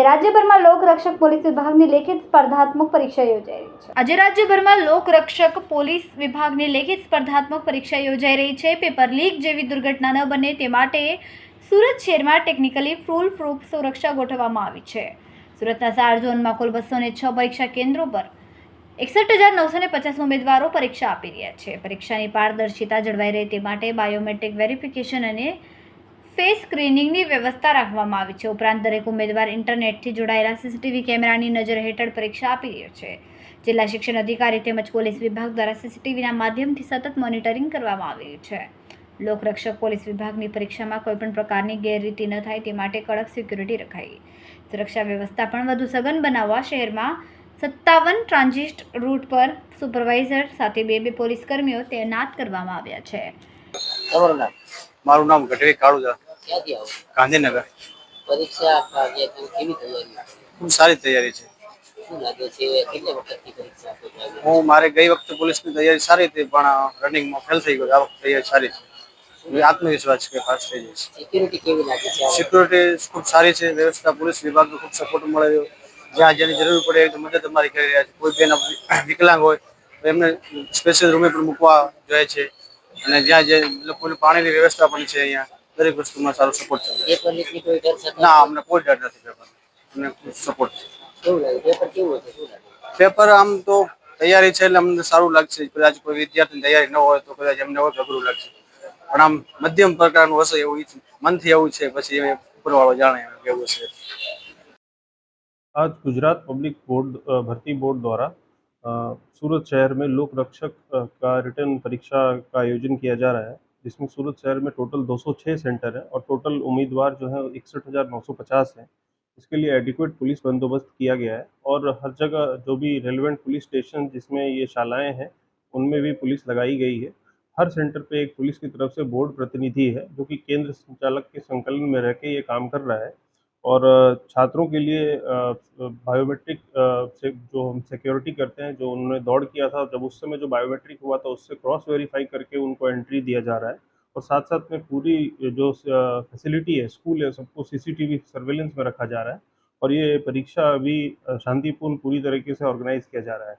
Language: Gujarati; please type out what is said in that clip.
આજે રાજ્યભરમાં લોકરક્ષક પોલીસ વિભાગની લેખિત સ્પર્ધાત્મક પરીક્ષા યોજાઈ રહી છે. આજે રાજ્યભરમાં લોકરક્ષક પોલીસ વિભાગની લેખિત સ્પર્ધાત્મક પરીક્ષા યોજાઈ રહી છે. પેપર લીક જેવી દુર્ઘટના ન બને તે માટે સુરત શહેરમાં ટેકનિકલી ફૂલ પ્રૂફ સુરક્ષા ગોઠવવામાં આવી છે. સુરતના 4 ઝોનમાં કુલ 206 પરીક્ષા કેન્દ્રો પર 61,950 ઉમેદવારો પરીક્ષા આપી રહ્યા છે. પરીક્ષાની પારદર્શિતા જળવાઈ રહે તે માટે બાયોમેટ્રિક વેરિફિકેશન અને ફેસ સ્ક્રીનિંગની વ્યવસ્થા રાખવામાં આવી છે. ઉપરાંત દરેક ઉમેદવાર ઇન્ટરનેટથી જોડાયેલા સીસીટીવી કેમેરાની નજર હેઠળ પરીક્ષા આપી રહ્યો છે. જિલ્લા શિક્ષણ અધિકારી તેમજ પોલીસ વિભાગ દ્વારા સીસીટીવીના માધ્યમથી સતત મોનિટરિંગ કરવામાં આવી રહ્યું છે. લોકરક્ષક પોલીસ વિભાગની પરીક્ષામાં કોઈપણ પ્રકારની ગેરરીતિ ન થાય તે માટે કડક સિક્યુરિટી રખાઈ. સુરક્ષા વ્યવસ્થા પણ વધુ સઘન બનાવવા શહેરમાં 57 ટ્રાન્ઝિટ રૂટ પર સુપરવાઇઝર સાથે 2 પોલીસ કર્મીઓ તૈનાત કરવામાં આવ્યા છે. મારું નામ ગઢવી કાળુજા, ક્યાંથી આવો? ગાંધીનગર. પરીક્ષા આપવા ગયા છો, કેવી તૈયારી? ખૂબ સારી તૈયારી છે. શું લાગે છે કેટલી વખતથી પરીક્ષા આપો છો? હું મારે ગઈ વખતે પોલીસની તૈયારી સારી હતી, પણ રનિંગમાં ફેલ થઈ ગયો. આ વખતે તૈયારી સારી છે. આત્મવિશ્વાસ છે કે પાસ થઈ જઈશ. સિક્યુરિટી કેવી લાગે છે? સિક્યુરિટી ખૂબ સારી છે. વ્યવસ્થા પોલીસ વિભાગનો ખૂબ સપોર્ટ મળે રહ્યો. જ્યાં જેની જરૂર પડે એ મદદ અમારી કરી રહ્યા છે. કોઈ બેન વિકલાંગ હોય તો એમને સ્પેશિયલ રૂમે પણ મૂકવા જાય છે. અને જ્યાં જે લોકોની પાણીની વ્યવસ્થા પણ છે, અહીંયા દરેક વસ્તુમાં સારો સપોર્ટ છે. પેપર લીકની કોઈ ડર છે? ના, અમને કોઈ ડર નથી. પેપર અમને સપોર્ટ છે. કેવું લાગે? પેપર કેવું હતું? શું લાગે? પેપર આમ તો તૈયારી છે એટલે અમને સારું લાગશે. કદાચ કોઈ વિદ્યાર્થીની તૈયારી ન હોય તો કદાચ એમને હોય અઘરું લાગશે, પણ આમ મધ્યમ પ્રકારનું હશે એવું મનથી એવું છે. પછી એ ઉપરવાળો જાણે કેવું છે. आज गुजरात पब्लिक बोर्ड भर्ती बोर्ड द्वारा सूरत शहर में लोक रक्षक का रिटर्न परीक्षा का आयोजन किया जा रहा है, जिसमें सूरत शहर में टोटल 206 सेंटर है और टोटल उम्मीदवार जो है 61,950 हैं. इसके लिए एडिक्वेट पुलिस बंदोबस्त किया गया है और हर जगह जो भी रेलिवेंट पुलिस स्टेशन जिसमें ये शालाएँ हैं उनमें भी पुलिस लगाई गई है. हर सेंटर पे एक पुलिस की तरफ से बोर्ड प्रतिनिधि है जो कि केंद्र संचालक के संकलन में रह के ये काम कर रहा है. और छात्रों के लिए बायोमेट्रिक से जो हम सिक्योरिटी करते हैं, जो उन्होंने दौड़ किया था जब उस समय जो बायोमेट्रिक हुआ था उससे क्रॉस वेरीफाई करके उनको एंट्री दिया जा रहा है. और साथ साथ में पूरी जो फैसिलिटी है, स्कूल है, सबको सीसीटीवी सर्वेलेंस में रखा जा रहा है और ये परीक्षा अभी शांतिपूर्ण पूरी तरीके से ऑर्गेनाइज किया जा रहा है.